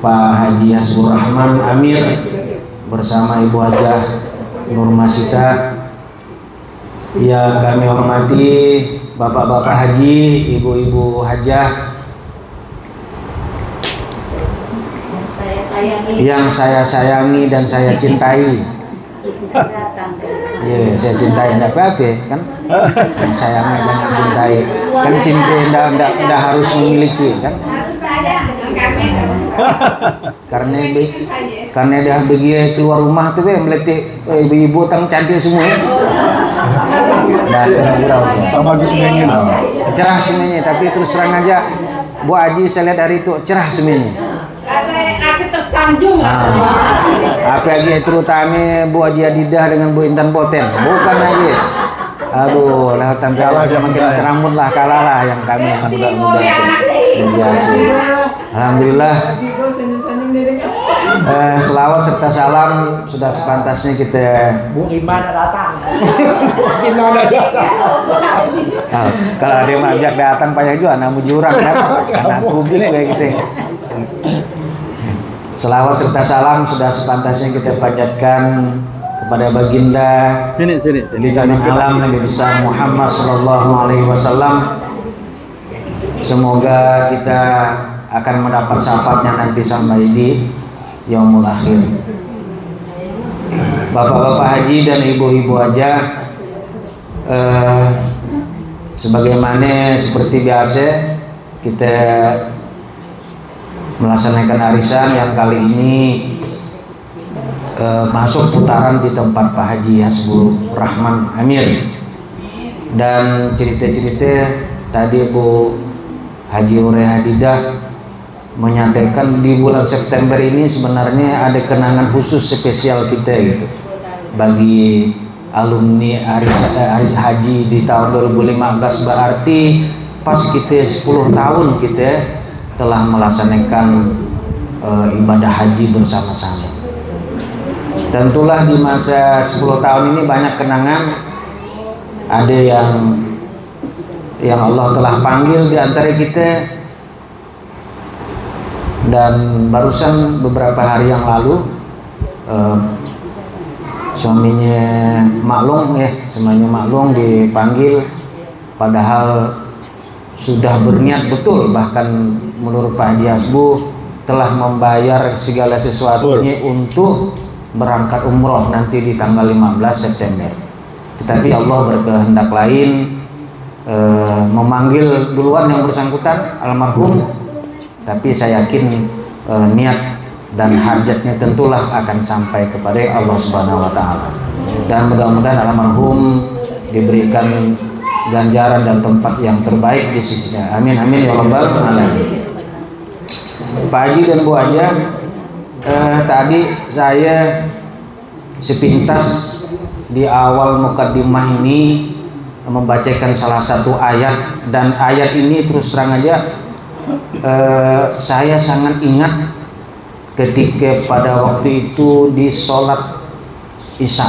Pak Haji Hasbur Rahman Amir bersama Ibu Hajah Nurmasita. Yang kami hormati Bapak-bapak haji, Ibu-ibu hajah yang saya sayangi dan saya cintai. Iya, saya cintai, enggak apa-apa kan? Yang sayangi dan cintai. Kan cinta enggak harus memiliki kan? Karena dah pergi keluar rumah tu meletik ibu-ibu tang cantik semua. Bagus semuanya. Cerah semuanya, tapi terus terang aja Bu Haji saya lihat hari itu cerah semuanya. Rasa tersanjung Apalagi terutama Bu Haji Adidah dengan Bu Intan Poten, bukan lagi. Aduh, lautan Jawa makin cerambut lah, kalah lah yang kami muda-muda biasa. Alhamdulillah. Selawat serta salam sudah sepantasnya kita. Bu Iman datang. Kalau ada yang ajak datang payah juga anak mujurang kan, anak publik kayak gitu. Selawat serta salam sudah sepantasnya kita panjatkan kepada baginda di tanah alam Nabi besar Muhammad Sallallahu Alaihi Wasallam. Semoga kita akan mendapat syafaatnya nanti sampai di Yaumul Akhir. Bapak-bapak haji dan ibu-ibu hajah, sebagaimana seperti biasa kita melaksanakan arisan yang kali ini masuk putaran di tempat Pak Haji Hasbur Rahman Amir. Dan cerita-cerita tadi Bu Haji Ure Hadidah menyatakan di bulan September ini sebenarnya ada kenangan khusus spesial kita gitu bagi alumni aris haji di tahun 2015, berarti pas kita 10 tahun kita telah melaksanakan ibadah haji bersama-sama. Tentulah di masa 10 tahun ini banyak kenangan. Ada yang Allah telah panggil di antara kita. Dan barusan beberapa hari yang lalu suaminya Maklung dipanggil, padahal sudah berniat betul, bahkan menurut Pak Haji Hasbu telah membayar segala sesuatunya untuk berangkat umroh nanti di tanggal 15 September. Tetapi Allah berkehendak lain, memanggil duluan yang bersangkutan almarhum. Tapi saya yakin niat dan hajatnya tentulah akan sampai kepada Allah Subhanahu wa taala. Dan mudah-mudahan almarhum diberikan ganjaran dan tempat yang terbaik di sisinya. Amin amin ya rabbal alamin. Pak Haji dan Bu Hajah, tadi saya sepintas di awal mukaddimah ini membacakan salah satu ayat, dan ayat ini terus terang aja saya sangat ingat ketika pada waktu itu di sholat Isya,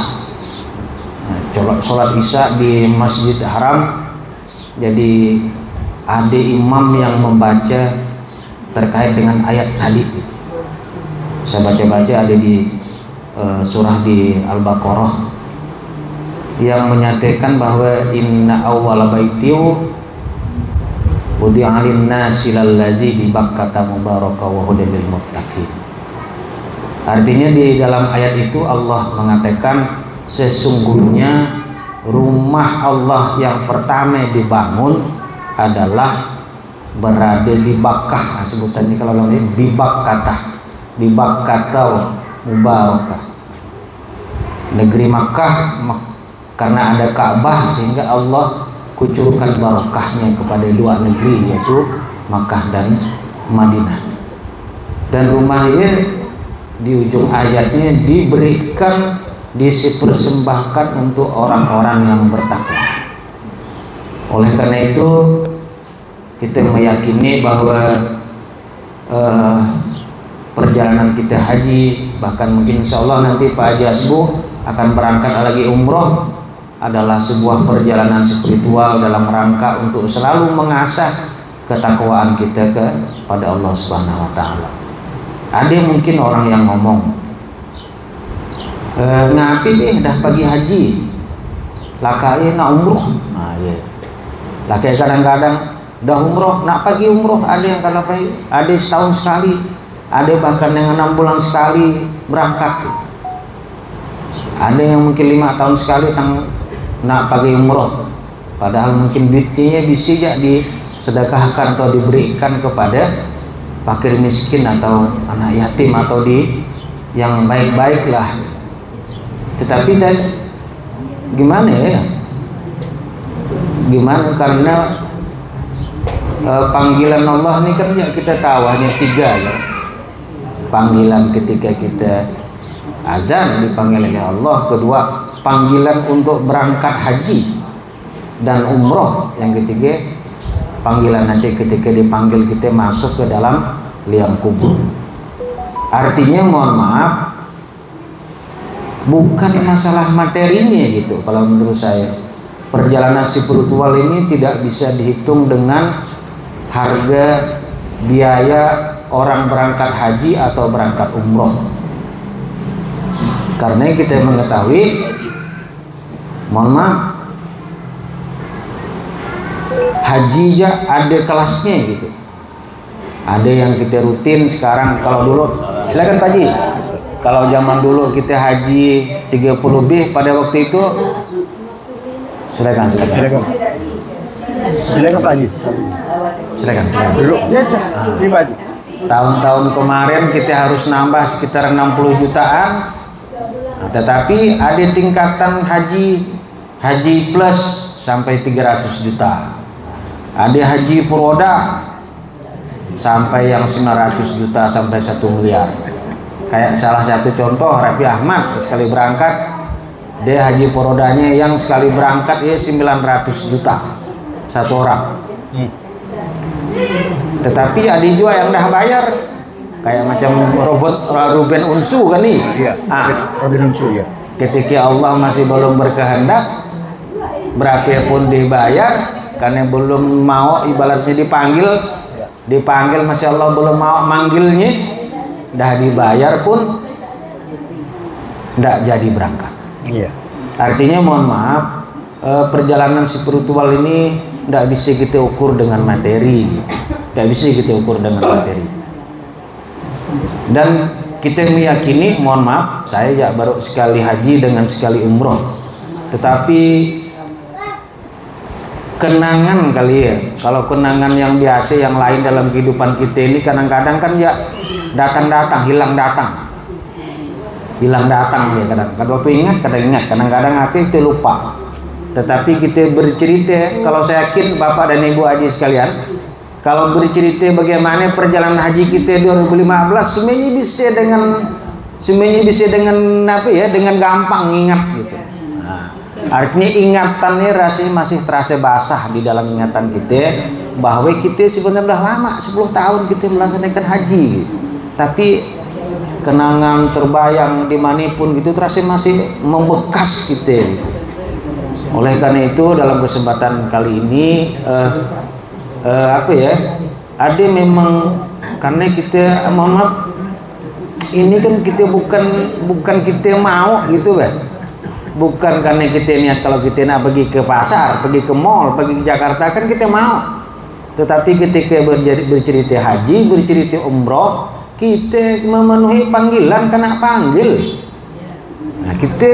sholat Isya di Masjid Haram. Jadi ada imam yang membaca terkait dengan ayat tadi. Saya baca-baca ada di surah di Al-Baqarah yang menyatakan bahwa inna awwala baitiu wudi'a lin-nasi lallazi bi Bakkata mubaraka wa hudan lil muttaqin. Artinya di dalam ayat itu Allah mengatakan sesungguhnya rumah Allah yang pertama dibangun adalah berada di Bakkah. Nah, sebutannya kalau ini di Bakkata, di Bakkata mubarakah, negeri Makkah, karena ada Ka'bah sehingga Allah kucurkan barokahnya kepada dua negeri, yaitu Makkah dan Madinah. Dan rumahnya di ujung ayatnya diberikan, dipersembahkan untuk orang-orang yang bertakwa. Oleh karena itu kita meyakini bahwa perjalanan kita haji, bahkan mungkin insya Allah nanti Pak Haji Hasbu akan berangkat lagi umroh, adalah sebuah perjalanan spiritual dalam rangka untuk selalu mengasah ketakwaan kita kepada Allah Subhanahu wa taala. Ada mungkin orang yang ngomong, ngapi deh dah pagi haji, lakai nak umroh. Nah ya, lakai kadang-kadang dah umroh, nak pagi umroh. Ada yang kalau pagi, ada setahun sekali, ada bahkan yang 6 bulan sekali berangkat. Ada yang mungkin 5 tahun sekali nak pagi umroh. Padahal mungkin duitnya bisa ya disedekahkan atau diberikan kepada fakir miskin atau anak yatim atau di yang baik-baik lah. Tetapi dan gimana ya? Gimana karena panggilan Allah ini kan ya kita tahu hanya 3 ya. Panggilan ketika kita azan dipanggil oleh Allah, kedua panggilan untuk berangkat haji dan umroh, yang ketiga panggilan nanti ketika dipanggil kita masuk ke dalam liang kubur. Artinya mohon maaf, bukan masalah materinya gitu. Kalau menurut saya perjalanan spiritual ini tidak bisa dihitung dengan harga biaya orang berangkat haji atau berangkat umroh. Karena kita mengetahui, mohon maaf, haji aja ada kelasnya gitu. Ada yang kita rutin sekarang. Kalau dulu, silakan Pak Haji. Kalau zaman dulu kita haji 30B pada waktu itu, silakan. Silakan Pak Haji. Silakan. Duduk. Ini Pak Haji. Tahun-tahun kemarin kita harus nambah sekitar 60 jutaan. Nah, tetapi ada tingkatan haji plus sampai 300 juta. Ada haji furoda sampai yang 900 juta sampai 1 miliar. Kayak salah satu contoh Raffi Ahmad sekali berangkat, dia haji furodanya yang sekali berangkat ya 900 juta satu orang. Tetapi ada juga yang dah bayar, kayak macam Ruben Unsu kan nih. Iya. Ruben Unsu ya. Ketika Allah masih belum berkehendak, berapapun dibayar, karena belum mau ibaratnya dipanggil masya Allah belum mau manggilnya, dah dibayar pun tidak jadi berangkat. Iya. Artinya mohon maaf, perjalanan spiritual ini tidak bisa kita ukur dengan materi, tidak bisa kita ukur dengan materi. Dan kita meyakini, mohon maaf, saya ya baru sekali haji dengan sekali umroh, tetapi kenangan kali ya. Kalau kenangan yang biasa yang lain dalam kehidupan kita ini kadang-kadang kan ya datang-datang, hilang datang ya kadang. Waktu ingat, kadang-kadang apa itu lupa. Tetapi kita bercerita, kalau saya yakin Bapak dan Ibu Haji sekalian, kalau bercerita bagaimana perjalanan haji kita 2015, semuanya bisa dengan apa ya, dengan gampang ingat gitu. Nah, artinya ingatannya rasanya masih terasa basah di dalam ingatan kita, bahwa kita sebenarnya sudah lama 10 tahun kita melaksanakan haji gitu. Tapi kenangan terbayang dimanapun gitu terasa masih membekas kita gitu. Oleh karena itu dalam kesempatan kali ini apa ya, ada memang karena kita mohon maaf, ini kan kita bukan kita mau gitu kan, bukan karena kita niat kalau kita nak pergi ke pasar, pergi ke mall, pergi ke Jakarta kan kita mau. Tetapi ketika bercerita haji, bercerita umroh, kita memenuhi panggilan kena panggil. Nah, kita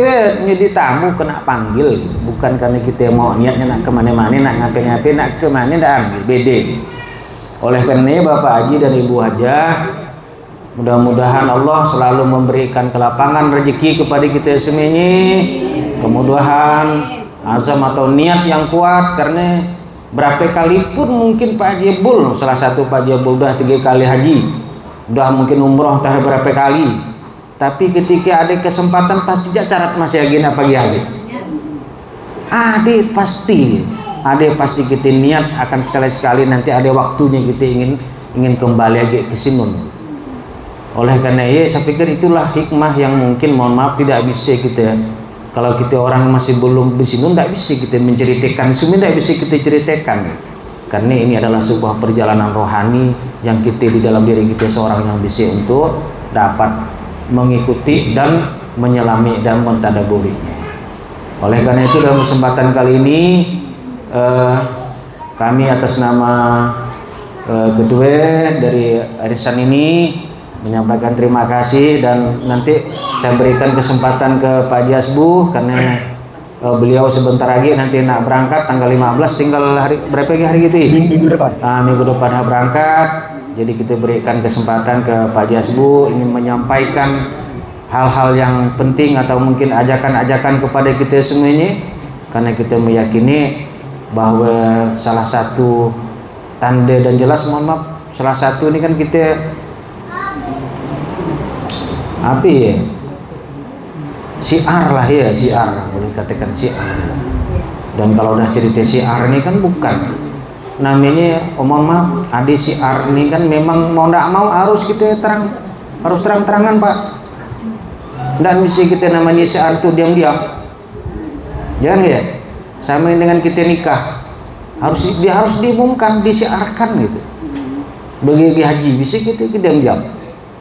menjadi tamu kena panggil, bukan karena kita mau niatnya nak kemana-mana, nak ngapain-ngapain, nak kemana dan beda. Oleh karena Bapak Haji dan Ibu Hajah, mudah-mudahan Allah selalu memberikan kelapangan rezeki kepada kita semuanya, kemudahan, azam atau niat yang kuat. Karena berapa kali pun mungkin Pak Haji Bul, salah satu Pak Haji Bul udah 3 kali haji, udah mungkin umroh entah berapa kali. Tapi ketika ada kesempatan pasti carat masih agenda pagi hari. Ada pasti kita niat akan sekali-sekali nanti ada waktunya kita ingin kembali lagi ke Sinun. Oleh karena saya pikir itulah hikmah yang mungkin mohon maaf tidak bisa kita, kalau kita orang masih belum di Sinun tidak bisa kita menceritakan, semua tidak bisa kita ceritakan. karena ini adalah sebuah perjalanan rohani yang kita di dalam diri kita seorang yang bisa untuk dapat mengikuti dan menyelami dan mentadaburinya. Oleh karena itu dalam kesempatan kali ini kami atas nama ketua dari arisan ini menyampaikan terima kasih, dan nanti saya berikan kesempatan ke Pak Haji Hasbuh karena beliau sebentar lagi nanti nak berangkat tanggal 15, tinggal hari berapa hari gitu ya? Minggu depan. Minggu depan berangkat. Jadi kita berikan kesempatan ke Pak Haji Hasbuh ingin menyampaikan hal-hal yang penting atau mungkin ajakan-ajakan kepada kita semuanya, karena kita meyakini bahwa salah satu tanda dan jelas, mohon maaf, salah satu ini kan kita apa ya, syiar lah ya, syiar, boleh katakan syiar. Dan kalau udah cerita syiar ini kan bukan namanya, mohon maaf, adik syiar ini kan memang mau tidak mau harus kita harus terang-terangan Pak. Dan mesti kita namanya syiar itu diam-diam, jangan ya, sama dengan kita nikah harus diumumkan, disiarkan gitu. Bagi haji bisa kita diam-diam,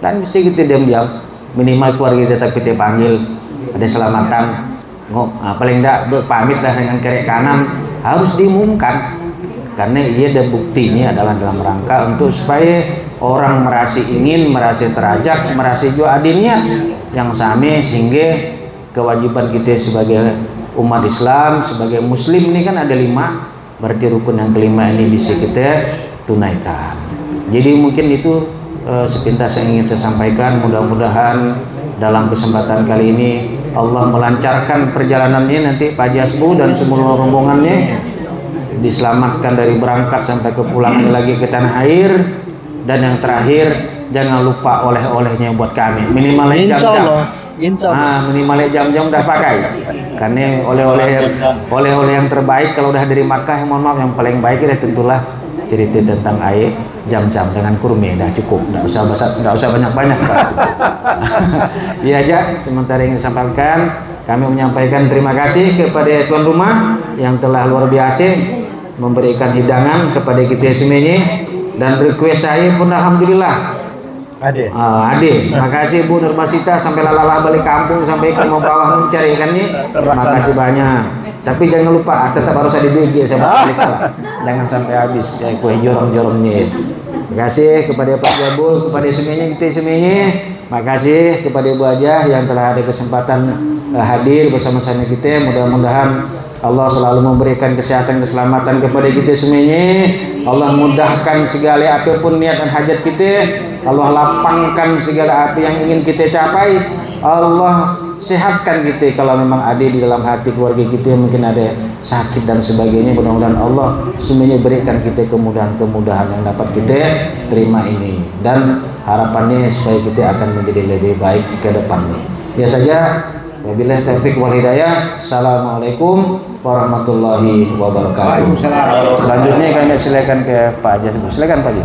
dan bisa kita diam-diam, minimal keluarga kita tapi kita panggil ada selamatan, paling tidak berpamit dah dengan kiri kanan, harus diumumkan, karena ia ada buktinya adalah dalam rangka untuk supaya orang merasa ingin, merasa terajak, merasa juga adilnya yang sama, sehingga kewajiban kita sebagai umat Islam, sebagai muslim ini kan ada 5, berarti rukun yang kelima ini bisa kita tunaikan. Jadi mungkin itu sepintas yang ingin saya sampaikan. Mudah-mudahan dalam kesempatan kali ini Allah melancarkan perjalanannya nanti Pak Haji Hasbuh dan semua rombongannya, diselamatkan dari berangkat sampai ke pulangnya lagi ke tanah air. Dan yang terakhir, jangan lupa oleh-olehnya buat kami, minimal jam-jam. Minimal jam-jam udah pakai, karena oleh-oleh yang terbaik kalau udah dari Makkah, mohon maaf, yang paling baik itu tentulah cerita tentang air jam-jam dengan kurma, dah cukup, tidak usah banyak-banyak Pak. Iya aja sementara yang disampaikan. Kami menyampaikan terima kasih kepada tuan rumah yang telah luar biasa memberikan hidangan kepada kita semuanya, dan request saya pun alhamdulillah Ade, makasih Bu Nurmasita sampai lalah balik kampung sampai ke mau bawah mencari ikannya. Makasih banyak. Tapi jangan lupa tetap harus ada BG sama balik Pak. Jangan sampai habis ya kue jorong-jorongnya. Makasih kepada Pak Jabul, kepada semuanya kita semuanya. Makasih kepada Ibu Hajah yang telah ada kesempatan hadir bersama-sama kita. Mudah-mudahan Allah selalu memberikan kesehatan, keselamatan kepada kita semuanya. Allah mudahkan segala apapun niat dan hajat kita. Allah lapangkan segala apa yang ingin kita capai. Allah sehatkan kita kalau memang ada di dalam hati keluarga kita mungkin ada sakit dan sebagainya. Mudah-mudahan Allah semuanya berikan kita kemudahan-kemudahan yang dapat kita terima ini, dan harapannya supaya kita akan menjadi lebih baik ke depannya. Ya saja. Wabillahi taufiq wal hidayah. Assalamualaikum warahmatullahi wabarakatuh. Selanjutnya kami silakan ke Pak Haji. Silakan Pak Haji.